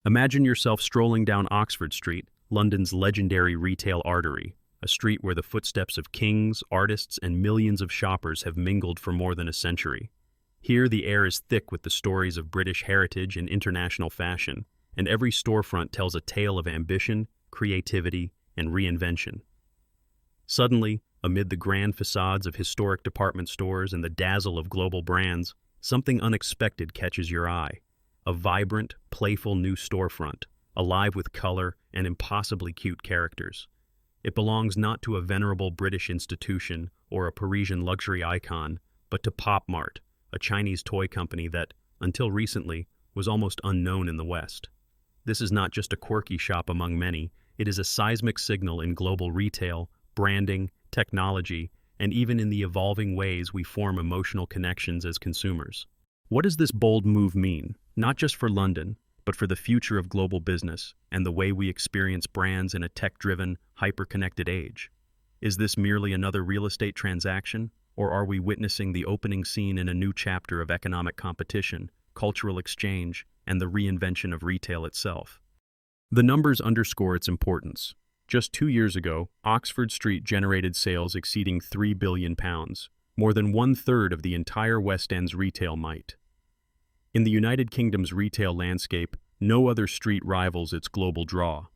Imagine yourself strolling down Oxford Street, London's legendary retail artery, a street where the footsteps of kings, artists, and millions of shoppers have mingled for more than a century. Here, the air is thick with the stories of British heritage and international fashion, and every storefront tells a tale of ambition, creativity, and reinvention. Suddenly, amid the grand facades of historic department stores and the dazzle of global brands, something unexpected catches your eye. A vibrant, playful new storefront, alive with color and impossibly cute characters. It belongs not to a venerable British institution or a Parisian luxury icon, but to Pop Mart, a Chinese toy company that, until recently, was almost unknown in the West. This is not just a quirky shop among many, it is a seismic signal in global retail, branding, technology, and even in the evolving ways we form emotional connections as consumers. What does this bold move mean, not just for London, but for the future of global business and the way we experience brands in a tech-driven, hyper-connected age? Is this merely another real estate transaction, or are we witnessing the opening scene in a new chapter of economic competition, cultural exchange, and the reinvention of retail itself? The numbers underscore its importance. Just 2 years ago, Oxford Street generated sales exceeding £3 billion, more than one-third of the entire West End's retail might. In the United Kingdom's retail landscape, no other street rivals its global draw.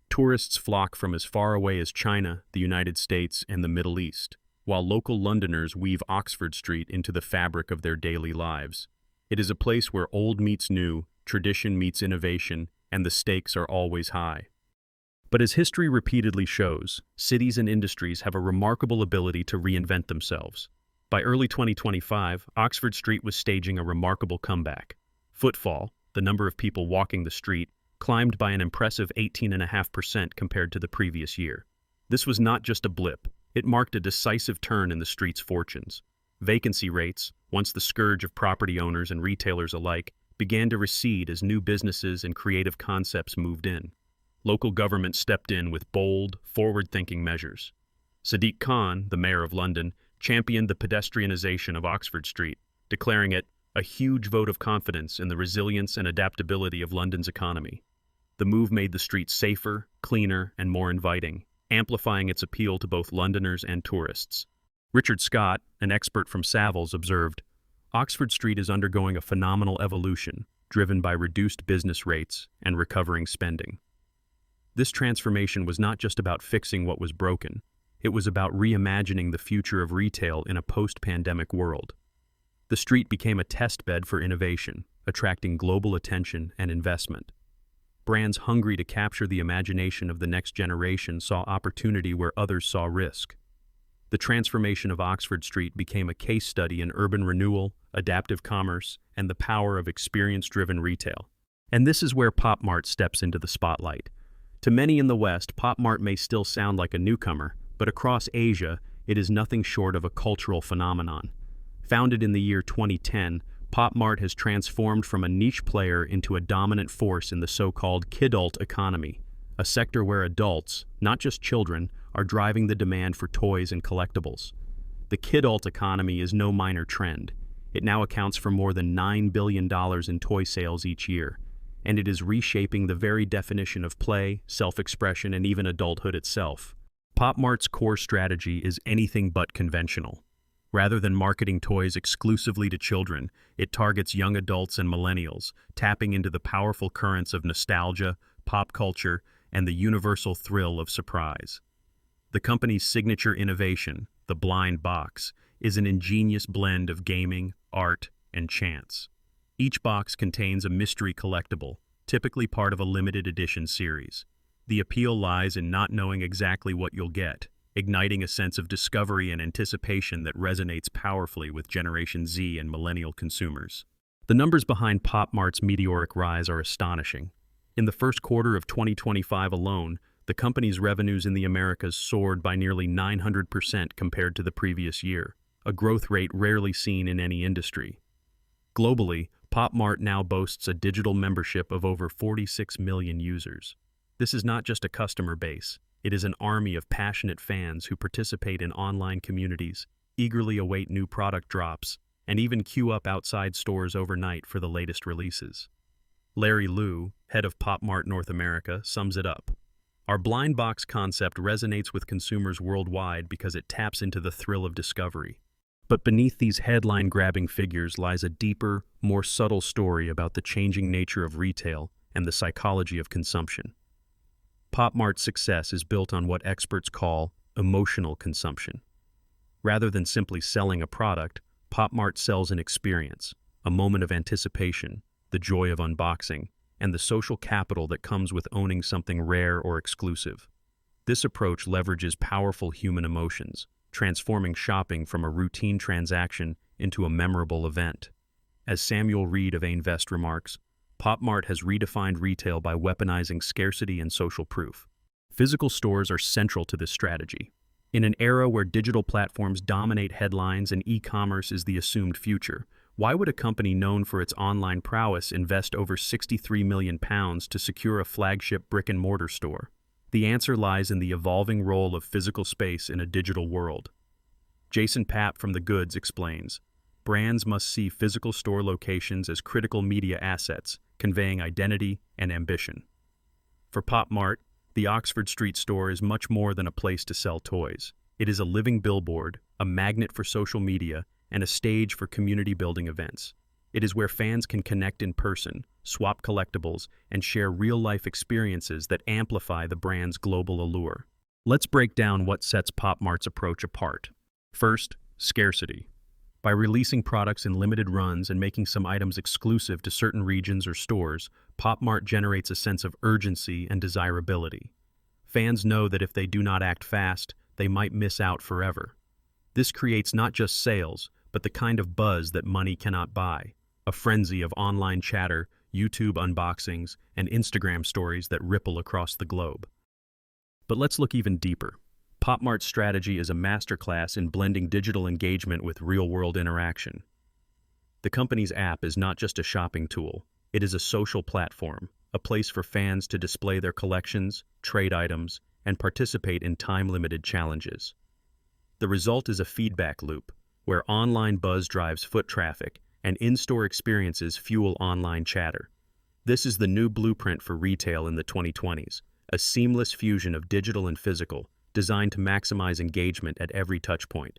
Tourists flock from as far away as China, the United States, and the Middle East, while local Londoners weave Oxford Street into the fabric of their daily lives. It is a place where old meets new, tradition meets innovation, and the stakes are always high. But as history repeatedly shows, cities and industries have a remarkable ability to reinvent themselves. By early 2025, Oxford Street was staging a remarkable comeback. Footfall, the number of people walking the street, climbed by an impressive 18.5% compared to the previous year. This was not just a blip, it marked a decisive turn in the street's fortunes. Vacancy rates, once the scourge of property owners and retailers alike, began to recede as new businesses and creative concepts moved in. Local government stepped in with bold, forward-thinking measures. Sadiq Khan, the mayor of London, championed the pedestrianization of Oxford Street, declaring it a huge vote of confidence in the resilience and adaptability of London's economy. The move made the street safer, cleaner, and more inviting, amplifying its appeal to both Londoners and tourists. Richard Scott, an expert from Savills, observed, "Oxford Street is undergoing a phenomenal evolution, driven by reduced business rates and recovering spending." This transformation was not just about fixing what was broken. It was about reimagining the future of retail in a post-pandemic world. The street became a test bed for innovation, attracting global attention and investment. Brands hungry to capture the imagination of the next generation saw opportunity where others saw risk. The transformation of Oxford Street became a case study in urban renewal, adaptive commerce, and the power of experience-driven retail. And this is where Pop Mart steps into the spotlight. To many in the West, Pop Mart may still sound like a newcomer, but across Asia, it is nothing short of a cultural phenomenon. Founded in the year 2010, Pop Mart has transformed from a niche player into a dominant force in the so-called kidult economy, a sector where adults, not just children, are driving the demand for toys and collectibles. The kidult economy is no minor trend. It now accounts for more than $9 billion in toy sales each year, and it is reshaping the very definition of play, self-expression, and even adulthood itself. Pop Mart's core strategy is anything but conventional. Rather than marketing toys exclusively to children, it targets young adults and millennials, tapping into the powerful currents of nostalgia, pop culture, and the universal thrill of surprise. The company's signature innovation, the blind box, is an ingenious blend of gaming, art, and chance. Each box contains a mystery collectible, typically part of a limited edition series. The appeal lies in not knowing exactly what you'll get, igniting a sense of discovery and anticipation that resonates powerfully with Generation Z and millennial consumers. The numbers behind Pop Mart's meteoric rise are astonishing. In the first quarter of 2025 alone, the company's revenues in the Americas soared by nearly 900% compared to the previous year, a growth rate rarely seen in any industry. Globally, Pop Mart now boasts a digital membership of over 46 million users. This is not just a customer base, it is an army of passionate fans who participate in online communities, eagerly await new product drops, and even queue up outside stores overnight for the latest releases. Larry Liu, head of Pop Mart North America, sums it up. Our blind box concept resonates with consumers worldwide because it taps into the thrill of discovery. But beneath these headline-grabbing figures lies a deeper, more subtle story about the changing nature of retail and the psychology of consumption. Pop Mart's success is built on what experts call emotional consumption. Rather than simply selling a product, Pop Mart sells an experience, a moment of anticipation, the joy of unboxing, and the social capital that comes with owning something rare or exclusive. This approach leverages powerful human emotions, transforming shopping from a routine transaction into a memorable event. As Samuel Reed of Ainvest remarks, Pop Mart has redefined retail by weaponizing scarcity and social proof. Physical stores are central to this strategy. In an era where digital platforms dominate headlines and e-commerce is the assumed future, why would a company known for its online prowess invest over £63 million to secure a flagship brick-and-mortar store? The answer lies in the evolving role of physical space in a digital world. Jason Papp from The Goods explains, brands must see physical store locations as critical media assets, conveying identity and ambition. For Pop Mart, the Oxford Street store is much more than a place to sell toys. It is a living billboard, a magnet for social media, and a stage for community-building events. It is where fans can connect in person, swap collectibles, and share real-life experiences that amplify the brand's global allure. Let's break down what sets Pop Mart's approach apart. First, scarcity. By releasing products in limited runs and making some items exclusive to certain regions or stores, Pop Mart generates a sense of urgency and desirability. Fans know that if they do not act fast, they might miss out forever. This creates not just sales, but the kind of buzz that money cannot buy, a frenzy of online chatter, YouTube unboxings, and Instagram stories that ripple across the globe. But let's look even deeper. Pop Mart's strategy is a masterclass in blending digital engagement with real-world interaction. The company's app is not just a shopping tool, it is a social platform, a place for fans to display their collections, trade items, and participate in time-limited challenges. The result is a feedback loop, where online buzz drives foot traffic and in-store experiences fuel online chatter. This is the new blueprint for retail in the 2020s, a seamless fusion of digital and physical, designed to maximize engagement at every touchpoint.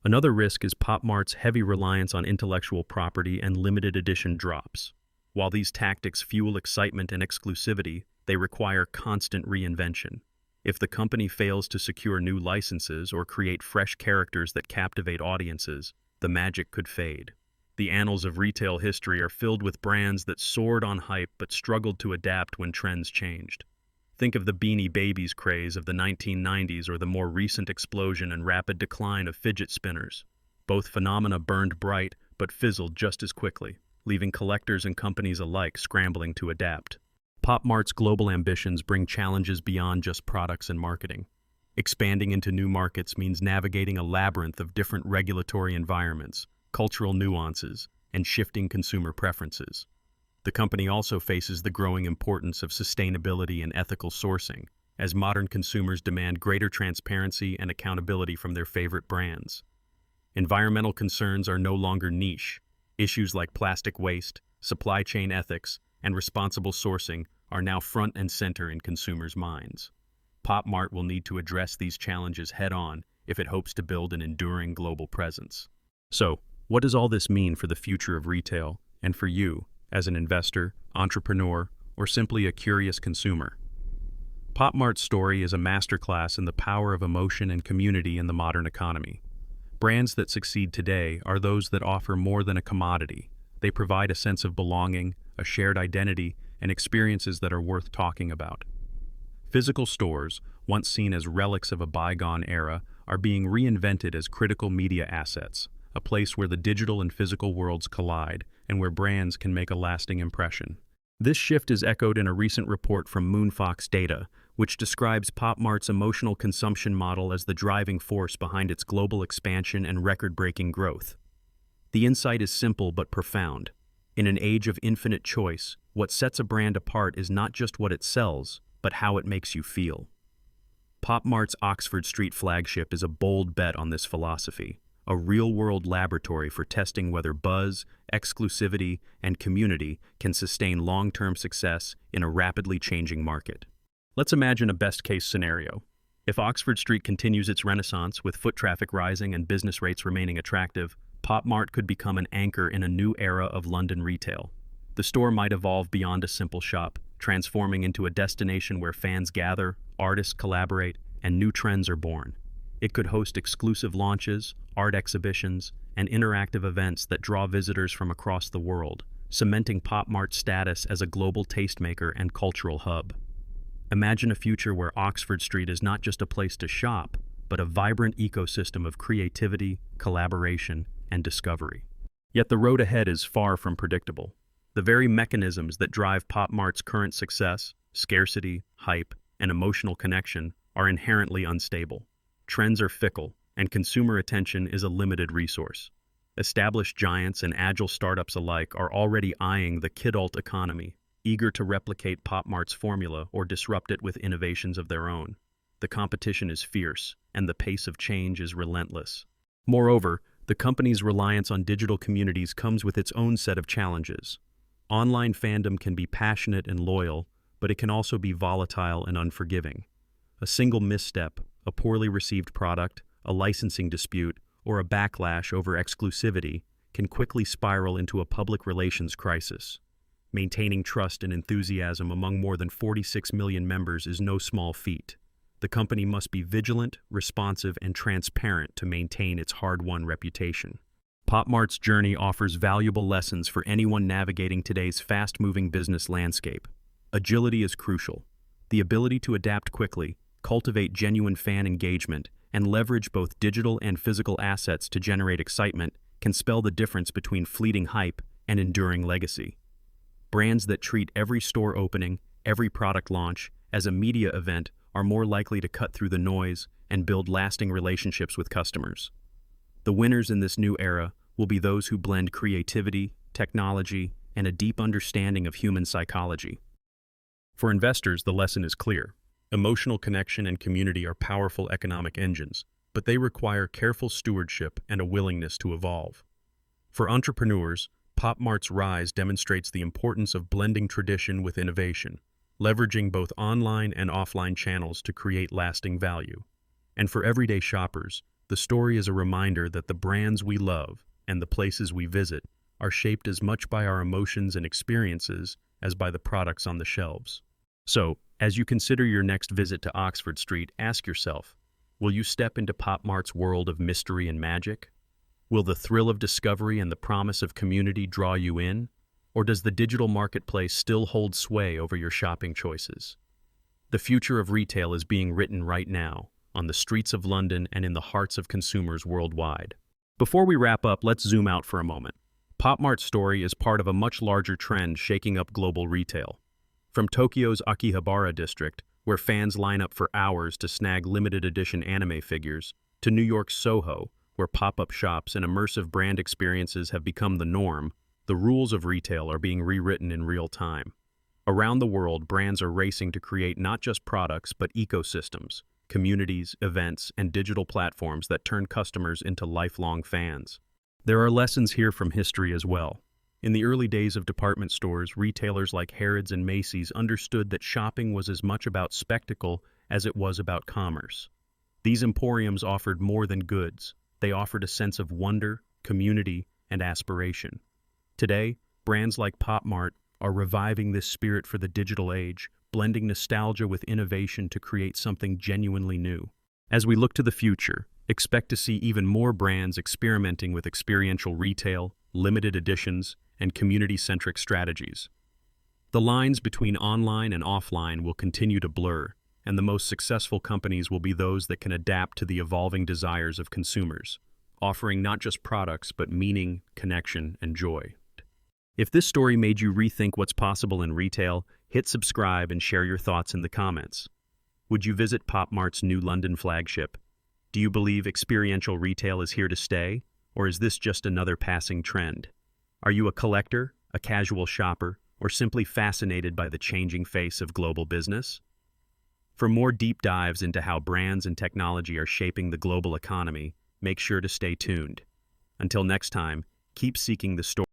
Another risk is Pop Mart's heavy reliance on intellectual property and limited edition drops. While these tactics fuel excitement and exclusivity, they require constant reinvention. If the company fails to secure new licenses or create fresh characters that captivate audiences, the magic could fade. The annals of retail history are filled with brands that soared on hype but struggled to adapt when trends changed. Think of the Beanie Babies craze of the 1990s or the more recent explosion and rapid decline of fidget spinners. Both phenomena burned bright but fizzled just as quickly, leaving collectors and companies alike scrambling to adapt. Pop Mart's global ambitions bring challenges beyond just products and marketing. Expanding into new markets means navigating a labyrinth of different regulatory environments, cultural nuances, and shifting consumer preferences. The company also faces the growing importance of sustainability and ethical sourcing, as modern consumers demand greater transparency and accountability from their favorite brands. Environmental concerns are no longer niche. Issues like plastic waste, supply chain ethics, and responsible sourcing are now front and center in consumers' minds. Pop Mart will need to address these challenges head-on if it hopes to build an enduring global presence. So, what does all this mean for the future of retail, and for you, as an investor, entrepreneur, or simply a curious consumer? Pop Mart's story is a masterclass in the power of emotion and community in the modern economy. Brands that succeed today are those that offer more than a commodity. They provide a sense of belonging, a shared identity, and experiences that are worth talking about. Physical stores, once seen as relics of a bygone era, are being reinvented as critical media assets, a place where the digital and physical worlds collide and where brands can make a lasting impression. This shift is echoed in a recent report from Moonfox Data, which describes Pop Mart's emotional consumption model as the driving force behind its global expansion and record-breaking growth. The insight is simple but profound. In an age of infinite choice, what sets a brand apart is not just what it sells, but how it makes you feel. Pop Mart's Oxford Street flagship is a bold bet on this philosophy, a real-world laboratory for testing whether buzz, exclusivity, and community can sustain long-term success in a rapidly changing market. Let's imagine a best-case scenario. If Oxford Street continues its renaissance with foot traffic rising and business rates remaining attractive, Pop Mart could become an anchor in a new era of London retail. The store might evolve beyond a simple shop, transforming into a destination where fans gather, artists collaborate, and new trends are born. It could host exclusive launches, art exhibitions, and interactive events that draw visitors from across the world, cementing Pop Mart's status as a global tastemaker and cultural hub. Imagine a future where Oxford Street is not just a place to shop, but a vibrant ecosystem of creativity, collaboration, and discovery. Yet the road ahead is far from predictable. The very mechanisms that drive Pop Mart's current success, scarcity, hype, and emotional connection, are inherently unstable. Trends are fickle, and consumer attention is a limited resource. Established giants and agile startups alike are already eyeing the kidult economy, eager to replicate Pop Mart's formula or disrupt it with innovations of their own. The competition is fierce, and the pace of change is relentless. Moreover, the company's reliance on digital communities comes with its own set of challenges. Online fandom can be passionate and loyal, but it can also be volatile and unforgiving. A single misstep, a poorly received product, a licensing dispute, or a backlash over exclusivity can quickly spiral into a public relations crisis. Maintaining trust and enthusiasm among more than 46 million members is no small feat. The company must be vigilant, responsive, and transparent to maintain its hard-won reputation. Pop Mart's journey offers valuable lessons for anyone navigating today's fast-moving business landscape. Agility is crucial. The ability to adapt quickly, cultivate genuine fan engagement, and leverage both digital and physical assets to generate excitement can spell the difference between fleeting hype and enduring legacy. Brands that treat every store opening, every product launch, as a media event are more likely to cut through the noise and build lasting relationships with customers. The winners in this new era will be those who blend creativity, technology, and a deep understanding of human psychology. For investors, the lesson is clear. Emotional connection and community are powerful economic engines, but they require careful stewardship and a willingness to evolve. For entrepreneurs, Pop Mart's rise demonstrates the importance of blending tradition with innovation, leveraging both online and offline channels to create lasting value. And for everyday shoppers, the story is a reminder that the brands we love and the places we visit are shaped as much by our emotions and experiences as by the products on the shelves. So, as you consider your next visit to Oxford Street, ask yourself, will you step into Pop Mart's world of mystery and magic? Will the thrill of discovery and the promise of community draw you in? Or does the digital marketplace still hold sway over your shopping choices? The future of retail is being written right now, on the streets of London and in the hearts of consumers worldwide. Before we wrap up, let's zoom out for a moment. Pop Mart's story is part of a much larger trend shaking up global retail. From Tokyo's Akihabara district, where fans line up for hours to snag limited edition anime figures, to New York's Soho, where pop-up shops and immersive brand experiences have become the norm, the rules of retail are being rewritten in real time. Around the world, brands are racing to create not just products but ecosystems, communities, events, and digital platforms that turn customers into lifelong fans. There are lessons here from history as well. In the early days of department stores, retailers like Harrods and Macy's understood that shopping was as much about spectacle as it was about commerce. These emporiums offered more than goods. They offered a sense of wonder, community, and aspiration. Today, brands like Pop Mart are reviving this spirit for the digital age, blending nostalgia with innovation to create something genuinely new. As we look to the future, expect to see even more brands experimenting with experiential retail, limited editions, and community-centric strategies. The lines between online and offline will continue to blur, and the most successful companies will be those that can adapt to the evolving desires of consumers, offering not just products but meaning, connection, and joy. If this story made you rethink what's possible in retail, hit subscribe and share your thoughts in the comments. Would you visit Pop Mart's new London flagship? Do you believe experiential retail is here to stay, or is this just another passing trend? Are you a collector, a casual shopper, or simply fascinated by the changing face of global business? For more deep dives into how brands and technology are shaping the global economy, make sure to stay tuned. Until next time, keep seeking the story.